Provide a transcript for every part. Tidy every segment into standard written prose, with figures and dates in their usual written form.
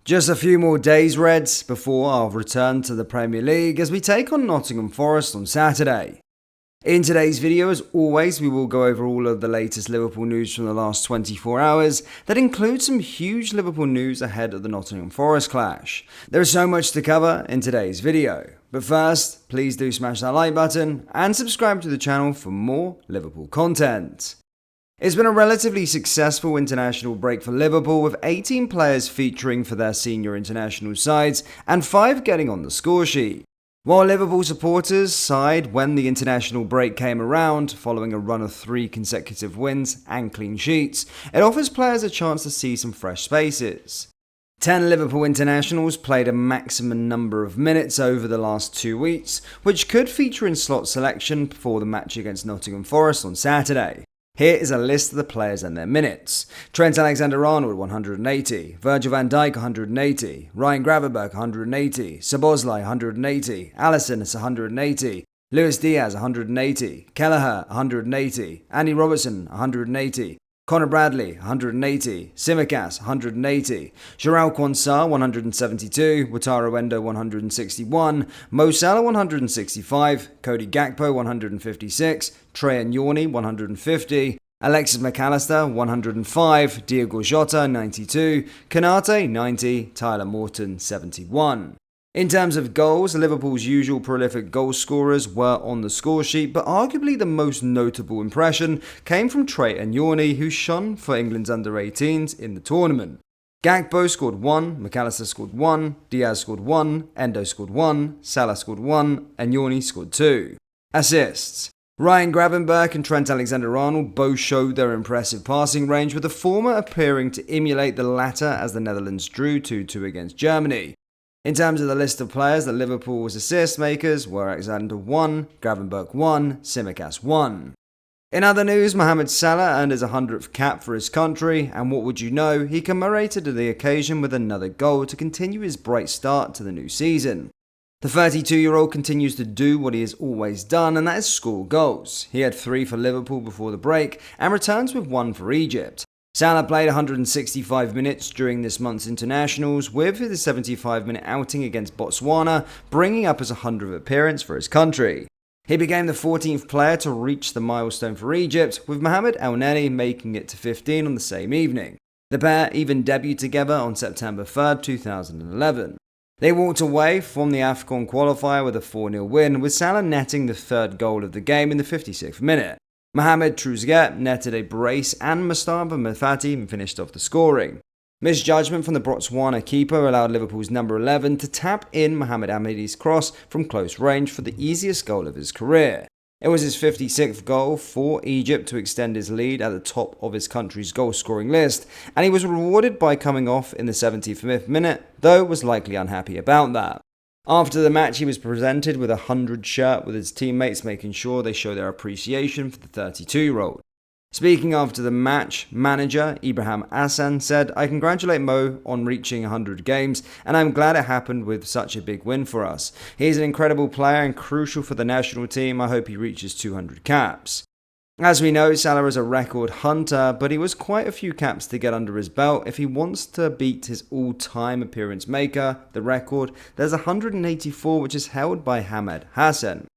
Just a few more days, Reds, before our return to the Premier League as we take on Nottingham Forest on Saturday. In today's video, as always, we will go over all of the latest Liverpool news from the last 24 hours that includes some huge Liverpool news ahead of the Nottingham Forest clash. There is so much to cover in today's video, but first, please do smash that like button and subscribe to the channel for more Liverpool content. It's been a relatively successful international break for Liverpool, with 18 players featuring for their senior international sides and 5 getting on the score sheet. While Liverpool supporters sighed when the international break came around, following a run of 3 consecutive wins and clean sheets, it offers players a chance to see some fresh faces. 10 Liverpool internationals played a maximum number of minutes over the last 2 weeks, which could feature in slot selection before the match against Nottingham Forest on Saturday. Here is a list of the players and their minutes. Trent Alexander-Arnold 180, Virgil van Dijk 180, Ryan Gravenberch 180, Szoboszlai 180, Alisson 180, Luis Diaz 180, Kelleher 180, Andy Robertson 180, Conor Bradley 180, Tsimikas 180, João Quansah 172, Wataru Endo 161, Mo Salah 165, Cody Gakpo 156, Trey Ynwa 150, Alexis McAllister 105, Diogo Jota 92, Konate 90, Tyler Morton 71. In terms of goals, Liverpool's usual prolific goal scorers were on the score sheet, but arguably the most notable impression came from Trey Ynwa, who shone for England's under-18s in the tournament. Gakpo scored 1, McAllister scored 1, Diaz scored 1, Endo scored 1, Salah scored 1, and Ynwa scored 2. Assists. Ryan Gravenberch and Trent Alexander-Arnold both showed their impressive passing range, with the former appearing to emulate the latter as the Netherlands drew 2-2 against Germany. In terms of the list of players that Liverpool's assist makers were Alexander 1, Gravenberch 1, Tsimikas 1. In other news, Mohamed Salah earned his 100th cap for his country, and what would you know, he commemorated the occasion with another goal to continue his bright start to the new season. The 32-year-old continues to do what he has always done, and that is score goals. He had 3 for Liverpool before the break and returns with 1 for Egypt. Salah played 165 minutes during this month's internationals, with his 75-minute outing against Botswana bringing up his 100th appearance for his country. He became the 14th player to reach the milestone for Egypt, with Mohamed El-Neni making it to 15 on the same evening. The pair even debuted together on September 3rd, 2011. They walked away from the AFCON qualifier with a 4-0 win, with Salah netting the 3rd goal of the game in the 56th minute. Mohamed Trezeguet netted a brace and Mustafa Mafati finished off the scoring. Misjudgment from the Botswana keeper allowed Liverpool's number 11 to tap in Mohamed Hamidi's cross from close range for the easiest goal of his career. It was his 56th goal for Egypt to extend his lead at the top of his country's goal-scoring list, and he was rewarded by coming off in the 75th minute, though was likely unhappy about that. After the match, he was presented with a 100 shirt with his teammates, making sure they show their appreciation for the 32-year-old. Speaking after the match, manager Ibrahim Hassan said, "I congratulate Mo on reaching 100 games, and I'm glad it happened with such a big win for us. He's an incredible player and crucial for the national team. I hope he reaches 200 caps." As we know, Salah is a record hunter, but he was quite a few caps to get under his belt if he wants to beat his all-time appearance maker, the record. There's 184, which is held by Ahmed Hassan.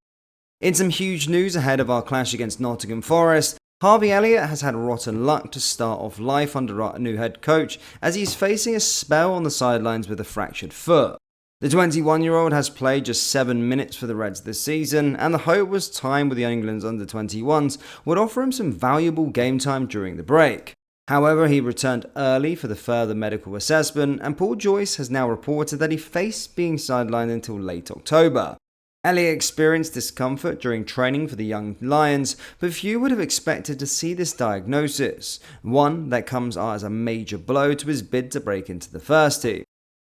In some huge news ahead of our clash against Nottingham Forest, Harvey Elliot has had rotten luck to start off life under our new head coach, as he's facing a spell on the sidelines with a fractured foot. The 21-year-old has played just 7 minutes for the Reds this season, and the hope was time with the England's under-21s would offer him some valuable game time during the break. However, he returned early for the further medical assessment, and Paul Joyce has now reported that he faced being sidelined until late October. Elliot experienced discomfort during training for the Young Lions, but few would have expected to see this diagnosis, one that comes as a major blow to his bid to break into the first team.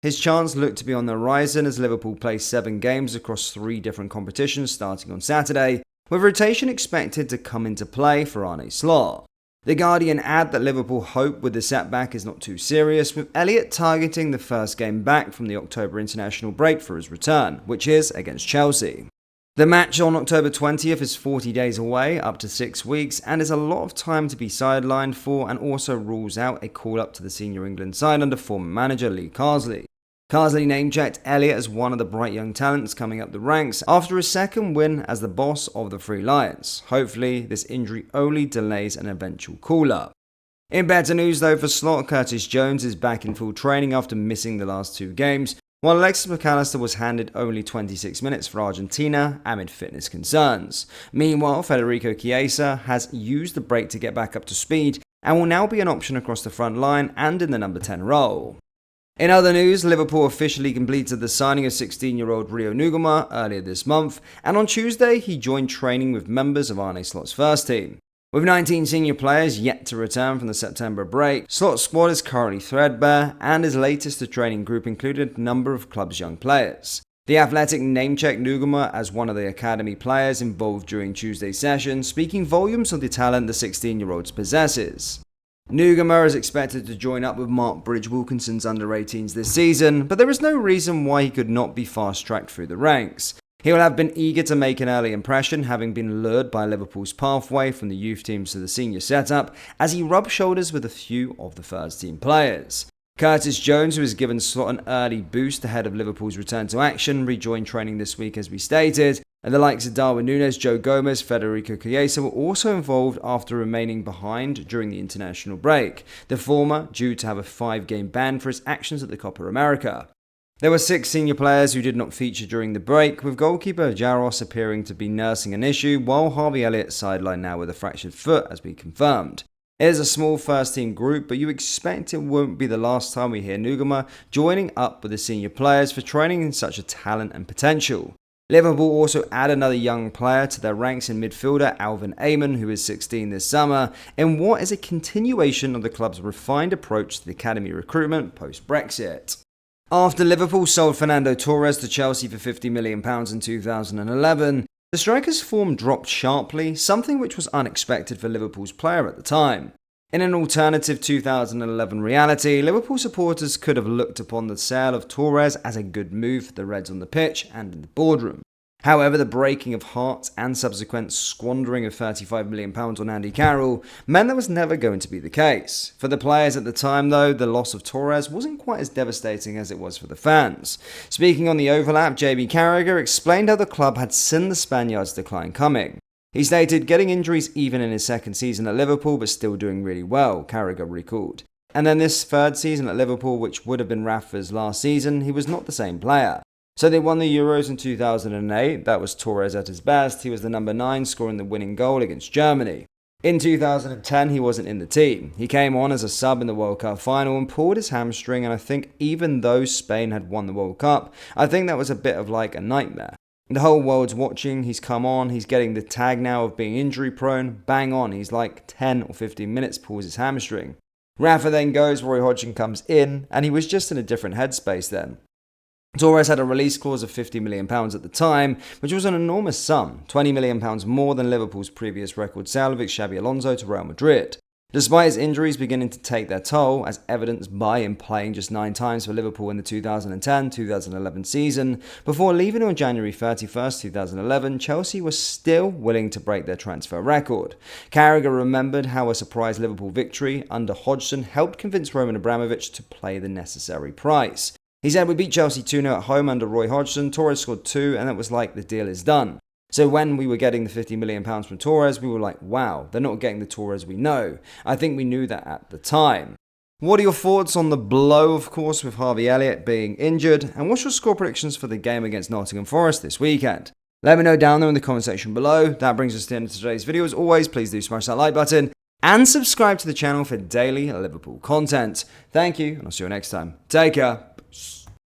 His chance looked to be on the horizon as Liverpool play 7 games across 3 different competitions starting on Saturday, with rotation expected to come into play for Arne Slot. The Guardian add that Liverpool hope with the setback is not too serious, with Elliot targeting the first game back from the October international break for his return, which is against Chelsea. The match on October 20th is 40 days away, up to 6 weeks, and is a lot of time to be sidelined for, and also rules out a call-up to the senior England side under former manager Lee Carsley. Carsley name-checked Elliot as one of the bright young talents coming up the ranks after his second win as the boss of the Three Lions. Hopefully, this injury only delays an eventual call-up. In better news though for Slot, Curtis Jones is back in full training after missing the last 2 games, while Alexis McAllister was handed only 26 minutes for Argentina amid fitness concerns. Meanwhile, Federico Chiesa has used the break to get back up to speed and will now be an option across the front line and in the number 10 role. In other news, Liverpool officially completed the signing of 16-year-old Rio Nugar earlier this month, and on Tuesday he joined training with members of Arne Slot's first team. With 19 senior players yet to return from the September break, Slot's squad is currently threadbare, and his latest training group included a number of club's young players. The Athletic name-checked Nugar as one of the academy players involved during Tuesday's session, speaking volumes of the talent the 16-year-old possesses. Nugar is expected to join up with Mark Bridge-Wilkinson's under-18s this season, but there is no reason why he could not be fast-tracked through the ranks. He will have been eager to make an early impression, having been lured by Liverpool's pathway from the youth teams to the senior setup, as he rubbed shoulders with a few of the first-team players. Curtis Jones, who has given Slot an early boost ahead of Liverpool's return to action, rejoined training this week as we stated, and the likes of Darwin Núñez, Joe Gomez, Federico Chiesa were also involved after remaining behind during the international break, the former due to have a 5-game ban for his actions at the Copa America. There were 6 senior players who did not feature during the break, with goalkeeper Jaros appearing to be nursing an issue, while Harvey Elliot sidelined now with a fractured foot, as we confirmed. It is a small first-team group, but you expect it won't be the last time we hear Nugar joining up with the senior players for training in such a talent and potential. Liverpool also add another young player to their ranks in midfielder Alvin Ayman, who is 16 this summer, in what is a continuation of the club's refined approach to the academy recruitment post-Brexit. After Liverpool sold Fernando Torres to Chelsea for £50 million in 2011, the striker's form dropped sharply, something which was unexpected for Liverpool's player at the time. In an alternative 2011 reality, Liverpool supporters could have looked upon the sale of Torres as a good move for the Reds on the pitch and in the boardroom. However, the breaking of hearts and subsequent squandering of £35 million on Andy Carroll meant that was never going to be the case. For the players at the time though, the loss of Torres wasn't quite as devastating as it was for the fans. Speaking on the overlap, JB Carragher explained how the club had seen the Spaniard's decline coming. He stated, getting injuries even in his second season at Liverpool but still doing really well, Carragher recalled. And then this third season at Liverpool, which would have been Rafa's last season, he was not the same player. So they won the Euros in 2008, that was Torres at his best, he was the number 9 scoring the winning goal against Germany. In 2010 he wasn't in the team, he came on as a sub in the World Cup final and pulled his hamstring, and I think even though Spain had won the World Cup, I think that was a bit of like a nightmare. The whole world's watching, he's come on, he's getting the tag now of being injury prone, bang on, he's like 10 or 15 minutes pulls his hamstring. Rafa then goes, Roy Hodgson comes in, and he was just in a different headspace then. Torres had a release clause of £50 million at the time, which was an enormous sum, £20 million more than Liverpool's previous record sale of Xabi Alonso to Real Madrid. Despite his injuries beginning to take their toll, as evidenced by him playing just 9 times for Liverpool in the 2010-2011 season, before leaving on January 31st, 2011, Chelsea was still willing to break their transfer record. Carragher remembered how a surprise Liverpool victory under Hodgson helped convince Roman Abramovich to pay the necessary price. He said, we beat Chelsea 2-0 at home under Roy Hodgson, Torres scored 2, and it was like the deal is done. So when we were getting the £50 million from Torres, we were like, wow, they're not getting the Torres we know. I think we knew that at the time. What are your thoughts on the blow, of course, with Harvey Elliot being injured? And what's your score predictions for the game against Nottingham Forest this weekend? Let me know down there in the comment section below. That brings us to the end of today's video. As always, please do smash that like button and subscribe to the channel for daily Liverpool content. Thank you, and I'll see you next time. Take care. Peace.